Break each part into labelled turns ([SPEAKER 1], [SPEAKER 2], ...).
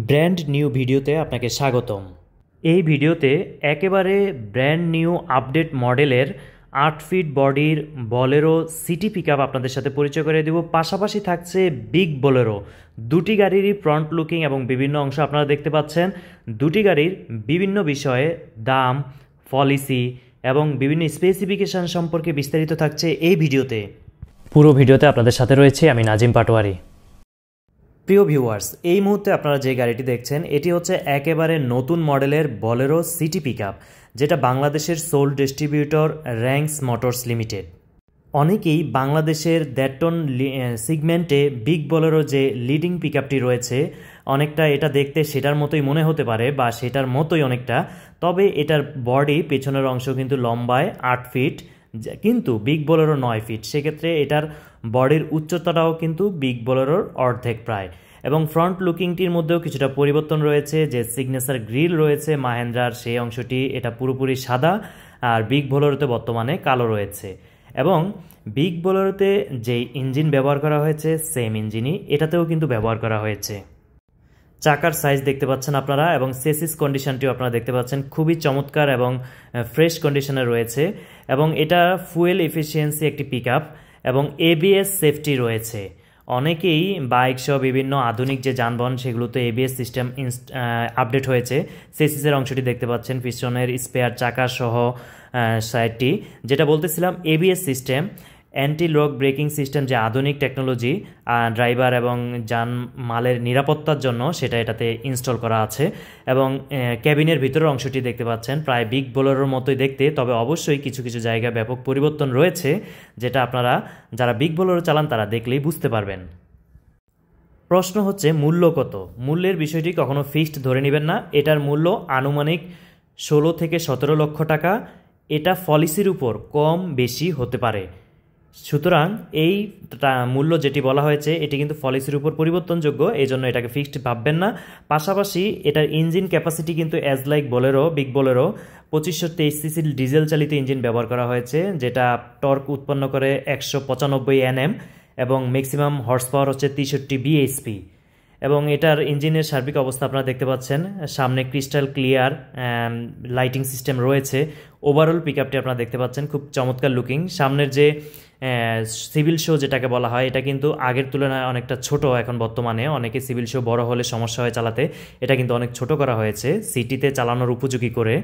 [SPEAKER 1] Brand new ভিডিওতে আপনাকে স্বাগতম। এই ভিডিওতে একেবারে ব্র্যান্ড নিউ আপডেট মডেলের ৮ ফিট বডির বলেরো সিটি পিকআপ আপনাদের সাথে পরিচয় করে দেব। পাশাপাশি থাকছে বিগ বোলেরো। দুটি গাড়িরই ফ্রন্ট লুকিং এবং বিভিন্ন অংশ আপনারা দেখতে পাচ্ছেন। দুটি গাড়ির বিভিন্ন বিষয়ে দাম, পলিসি এবং বিভিন্ন স্পেসিফিকেশান সম্পর্কে বিস্তারিত থাকছে এই ভিডিওতে। পুরো ভিডিওতে আপনাদের সাথে রয়েছে আমি নাজিম পাটোয়ারি। প্রিয় ভিউয়ার্স, এই মুহূর্তে আপনারা যে গাড়িটি দেখছেন এটি হচ্ছে একেবারে নতুন মডেলের বলেরো সিটি পিকআপ, যেটা বাংলাদেশের soul distributor ranks motors limited. অনেকেই বাংলাদেশের ১.৫ টন সিগমেন্টে বিগ বলেরো যে লিডিং পিকআপটি রয়েছে, অনেকটা এটা দেখতে সেটার মতোই মনে হতে পারে বা সেটার মতোই অনেকটা, তবে এটার বডি পেছনের অংশ কিন্তু লম্বায় ৮ ফিট, কিন্তু বিগ বোলেরো ৯ ফিট। সেক্ষেত্রে এটার বডির উচ্চতাটাও কিন্তু বিগ বোলেরোর অর্ধেক প্রায়। এবং ফ্রন্ট লুকিংটির মধ্যেও কিছুটা পরিবর্তন রয়েছে। যে সিগনেচার গ্রিল রয়েছে মাহেন্দ্রার, সেই অংশটি এটা পুরোপুরি সাদা, আর বিগ বোলেরোতে বর্তমানে কালো রয়েছে। এবং বিগ বোলেরোতে যেই ইঞ্জিন ব্যবহার করা হয়েছে সেম ইঞ্জিনই এটাতেও কিন্তু ব্যবহার করা হয়েছে। চাকার সাইজ দেখতে পাচ্ছেন আপনারা, এবং চেসিস কন্ডিশনটিও আপনারা দেখতে পাচ্ছেন খুবই চমৎকার এবং ফ্রেশ কন্ডিশনে রয়েছে। এবং এটা ফুয়েল এফিসিয়েন্সি একটি পিকআপ এবং এবিএস সেফটি রয়েছে। অনেকেই বাইক সহ বিভিন্ন আধুনিক যে যানবাহন সেগুলোতে এবিএস সিস্টেম আপডেট হয়েছে। চেসিসের অংশটি দেখতে পাচ্ছেন, পিছনের স্পেয়ার চাকা সহ সাইডটি, যেটা বলতেছিলাম ABS system, anti lock braking system, যে আধুনিক টেকনোলজি ড্রাইভার এবং মালের নিরাপত্তার জন্য সেটা এটাতে ইনস্টল করা আছে। এবং ক্যাবিনের ভিতরের অংশটি দেখতে পাচ্ছেন প্রায় বিগ বোলেরোর মতোই দেখতে, তবে অবশ্যই কিছু কিছু জায়গায় ব্যাপক পরিবর্তন রয়েছে, যেটা আপনারা যারা বিগ বোলেরো চালান তারা দেখলেই বুঝতে পারবেন। প্রশ্ন হচ্ছে মূল্য কত? মূল্যের বিষয়টি কখনো ফিক্সড ধরে নেবেন না। এটার মূল্য আনুমানিক ১৬ থেকে ১৭ লক্ষ টাকা। এটা পলিসির উপর কম বেশি হতে পারে। সুতরাং এই মূল্য যেটি বলা হয়েছে এটি কিন্তু পলিসির উপর পরিবর্তনযোগ্য, এই জন্য এটাকে ফিক্সড ভাববেন না। পাশাপাশি এটার ইঞ্জিন ক্যাপাসিটি কিন্তু as like Bolero, big Bolero ২৫২৩ CC diesel চালিত ইঞ্জিন ব্যবহার করা হয়েছে, যেটা টর্ক উৎপন্ন করে ১৯৫ Nm এবং ম্যাক্সিমাম হর্স পাওয়ার হচ্ছে ৬৩ bhp। এবং এটার ইঞ্জিনের সার্বিক অবস্থা আপনারা দেখতে পাচ্ছেন, সামনে ক্রিস্টাল ক্লিয়ার লাইটিং সিস্টেম রয়েছে। ওভারঅল পিকআপটি আপনারা দেখতে পাচ্ছেন খুব চমৎকার লুকিং। সামনের যে সিভিল শো যেটাকে বলা হয়, এটা কিন্তু আগের তুলনায় অনেকটা ছোট এখন বর্তমানে। অনেকে সিভিল শো বড় হলে সমস্যা হয় চালাতে, এটা কিন্তু অনেক ছোট করা হয়েছে সিটিতে চালানোর উপযোগী করে।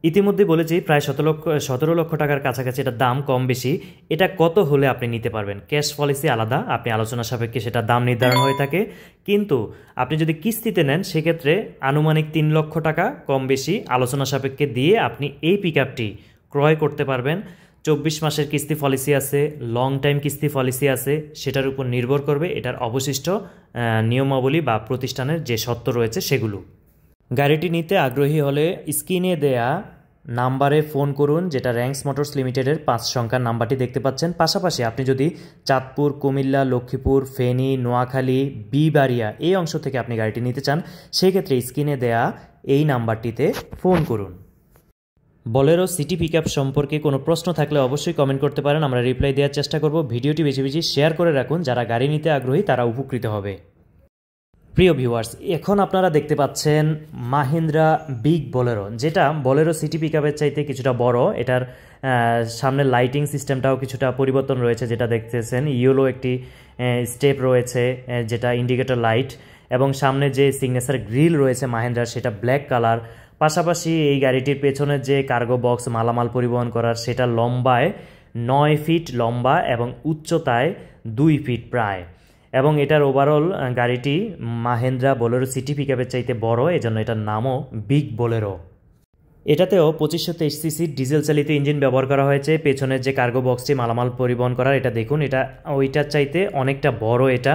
[SPEAKER 1] ইতিমধ্যে বলেছি প্রায় ১৭ লক্ষ টাকার কাছাকাছি এটার দাম, কম বেশি। এটা কত হলে আপনি নিতে পারবেন? ক্যাশ পলিসি আলাদা, আপনি আলোচনা সাপেক্ষে সেটা দাম নির্ধারণ হয়ে থাকে। কিন্তু আপনি যদি কিস্তিতে নেন সেক্ষেত্রে আনুমানিক ৩ লক্ষ টাকা কম বেশি আলোচনা সাপেক্ষে দিয়ে আপনি এই পিকআপটি ক্রয় করতে পারবেন। ২৪ মাসের কিস্তি পলিসি আছে, লং টাইম কিস্তি পলিসি আছে, সেটার উপর নির্ভর করবে এটার অবশিষ্ট নিয়মাবলী বা প্রতিষ্ঠানের যে শর্ত রয়েছে সেগুলো। গাড়িটি নিতে আগ্রহী হলে স্ক্রিনে দেয়া নাম্বারে ফোন করুন, যেটা র্যাঙ্কস মোটরস লিমিটেডের ৫ সংখ্যার নাম্বারটি দেখতে পাচ্ছেন। পাশাপাশি আপনি যদি চাঁদপুর, কুমিল্লা, লক্ষ্মীপুর, ফেনী, নোয়াখালী, বিবাড়িয়া এই অংশ থেকে আপনি গাড়িটি নিতে চান, সেক্ষেত্রে স্ক্রিনে দেয়া এই নাম্বারটিতে ফোন করুন। বলেরো সিটি পিকআপ সম্পর্কে কোনো প্রশ্ন থাকলে অবশ্যই কমেন্ট করতে পারেন, আমরা রিপ্লাই দেওয়ার চেষ্টা করব। ভিডিওটি বেশি বেশি শেয়ার করে রাখুন, যারা গাড়ি নিতে আগ্রহী তারা উপকৃত হবে। প্রিয় ভিউয়ার্স, এখন আপনারা দেখতে পাচ্ছেন মাহিন্দ্রা বিগ বোলেরো, যেটা বলেরো সিটি পিকআপের চাইতে কিছুটা বড়। এটার সামনের লাইটিং সিস্টেমটাও কিছুটা পরিবর্তন রয়েছে, যেটা দেখতেছেন ইয়েলো একটি স্টেপ রয়েছে যেটা ইন্ডিকেটর লাইট, এবং সামনে যে সিগনেচার গ্রিল রয়েছে মাহিন্দ্রার সেটা ব্ল্যাক কালার। পাশাপাশি এই গাড়িটির পেছনের যে কার্গো বক্স মালামাল পরিবহন করার, সেটা লম্বায় ৯ ফিট লম্বা এবং উচ্চতায় ২ ফিট প্রায়। এবং এটার ওভারঅল গাড়িটি মাহেন্দ্রা বোলেরো সিটি পিকআপের চাইতে বড়, এজন্য এটার নামও বিগ বোলেরো। এটাতেও ২৫২৩ সিসি ডিজেল চালিত ইঞ্জিন ব্যবহার করা হয়েছে। পেছনের যে কার্গো বক্সটি মালামাল পরিবহন করার, এটা দেখুন, এটা ওইটার চাইতে অনেকটা বড় এটা,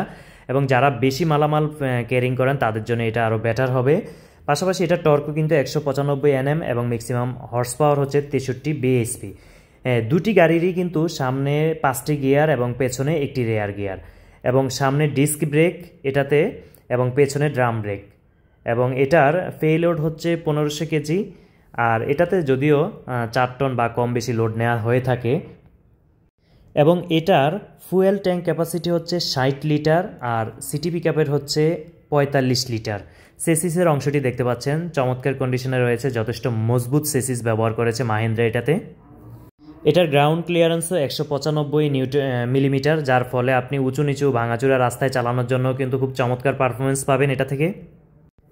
[SPEAKER 1] এবং যারা বেশি মালামাল ক্যারিং করেন তাদের জন্য এটা আরও বেটার হবে। পাশাপাশি এটার টর্কও কিন্তু ১৯৫ Nm এবং ম্যাক্সিমাম হর্স পাওয়ার হচ্ছে ৬৩ bhp। দুটি গাড়িরই কিন্তু সামনে ৫টি গিয়ার এবং পেছনে একটি রেয়ার গিয়ার, এবং সামনে ডিস্ক ব্রেক এটাতে এবং পেছনে ড্রাম ব্রেক। এবং এটার পেলোড হচ্ছে ১৫০০ কেজি, আর এটাতে যদিও ৪ টন বা কম বেশি লোড নেওয়া হয়ে থাকে। এবং এটার ফুয়েল ট্যাঙ্ক ক্যাপাসিটি হচ্ছে ৬০ লিটার, আর সিটি পিকআপের হচ্ছে 45 লিটার। সেসিসের অংশটি দেখতে পাচ্ছেন চমৎকার কন্ডিশনে রয়েছে, যথেষ্ট মজবুত সেসিস ব্যবহার করেছে মাহিন্দ্রা এটাতে। এটার গ্রাউন্ড ক্লিয়ারেন্সও 195 মিলিমিটার, যার ফলে আপনি উঁচু নিচু ভাঙাচুরা রাস্তায় চালানোর জন্য কিন্তু খুব চমৎকার পারফরমেন্স পাবেন এটা থেকে।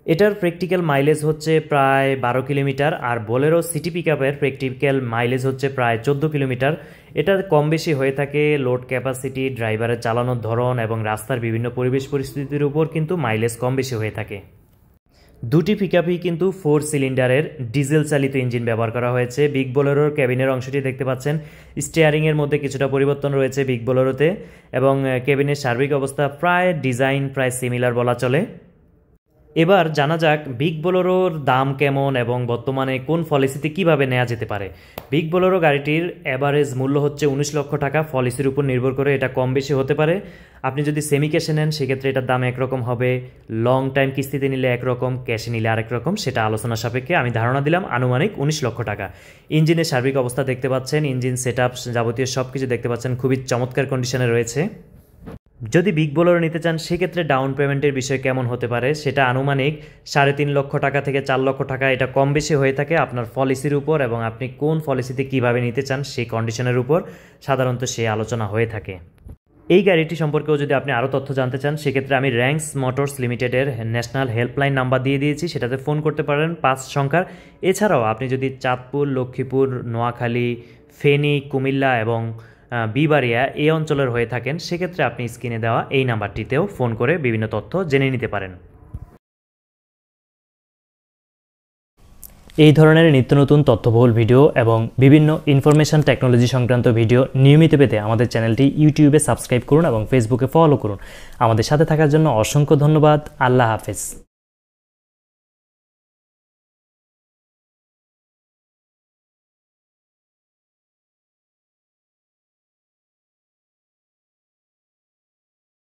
[SPEAKER 1] এটার প্র্যাকটিক্যাল মাইলেজ হচ্ছে প্রায় 12 কিলোমিটার, আর বোলেরো সিটি পিকআপের প্র্যাকটিক্যাল মাইলেজ হচ্ছে প্রায় 14 কিলোমিটার। এটার কম বেশি হয়ে থাকে লোড ক্যাপাসিটি, ড্রাইভারের চালানোর ধরন এবং রাস্তার বিভিন্ন পরিবেশ পরিস্থিতির উপর কিন্তু মাইলেজ কম বেশি হয়ে থাকে। দুটি পিকআপই কিন্তু 4 সিলিন্ডারের ডিজেল চালিত ইঞ্জিন ব্যবহার করা হয়েছে। বিগ বোলেরোর ক্যাবিনের অংশটি দেখতে পাচ্ছেন, স্টিয়ারিংয়ের মধ্যে কিছুটা পরিবর্তন রয়েছে বিগ বোলেরোতে, এবং ক্যাবিনের সার্বিক অবস্থা প্রায় ডিজাইন প্রায় সিমিলার বলা চলে। এবার জানা যাক বিগ বোলেরোর দাম কেমন এবং বর্তমানে কোন পলিসিতে কিভাবে নেওয়া যেতে পারে। বিগ বোলেরো গাড়িটির অ্যাভারেজ মূল্য হচ্ছে 19 লক্ষ টাকা। পলিসির উপর নির্ভর করে এটা কম বেশি হতে পারে। আপনি যদি সেমি ক্যাশে নেন সেক্ষেত্রে এটার দাম একরকম হবে, লং টাইম কিস্তিতে নিলে একরকম, ক্যাশে নিলে আরেক রকম, সেটা আলোচনা সাপেক্ষে আমি ধারণা দিলাম আনুমানিক 19 লক্ষ টাকা। ইঞ্জিনের সার্বিক অবস্থা দেখতে পাচ্ছেন, ইঞ্জিন সেট আপ যাবতীয় সব কিছু দেখতে পাচ্ছেন, খুবই চমৎকার কন্ডিশনে রয়েছে। যদি বিগ বোলেরো নিতে চান সেক্ষেত্রে ডাউন পেমেন্টের বিষয় কেমন হতে পারে, সেটা আনুমানিক 3.5 লক্ষ টাকা থেকে 4 লক্ষ টাকা, এটা কম বেশি হয়ে থাকে আপনার পলিসির উপর এবং আপনি কোন পলিসিতে কিভাবে নিতে চান সেই কন্ডিশনের উপর সাধারণত সেই আলোচনা হয়ে থাকে। এই গাড়িটি সম্পর্কেও যদি আপনি আরও তথ্য জানতে চান সেক্ষেত্রে আমি র্যাঙ্কস মোটরস লিমিটেডের ন্যাশনাল হেল্পলাইন নাম্বার দিয়ে দিয়েছি, সেটাতে ফোন করতে পারেন 5 সংখ্যার। এছাড়াও আপনি যদি চাঁদপুর, লক্ষ্মীপুর, নোয়াখালী, ফেনী, কুমিল্লা এবং বিবাড়িয়া এই অঞ্চলের হয়ে থাকেন সেক্ষেত্রে আপনি স্ক্রিনে দেওয়া এই নাম্বারটিতেও ফোন করে বিভিন্ন তথ্য জেনে নিতে পারেন। এই ধরনের নিত্য নতুন তথ্যবহুল ভিডিও এবং বিভিন্ন ইনফরমেশন টেকনোলজি সংক্রান্ত ভিডিও নিয়মিত পেতে আমাদের চ্যানেলটি ইউটিউবে সাবস্ক্রাইব করুন এবং ফেসবুকে ফলো করুন। আমাদের সাথে থাকার জন্য অসংখ্য ধন্যবাদ। আল্লাহ হাফেজ।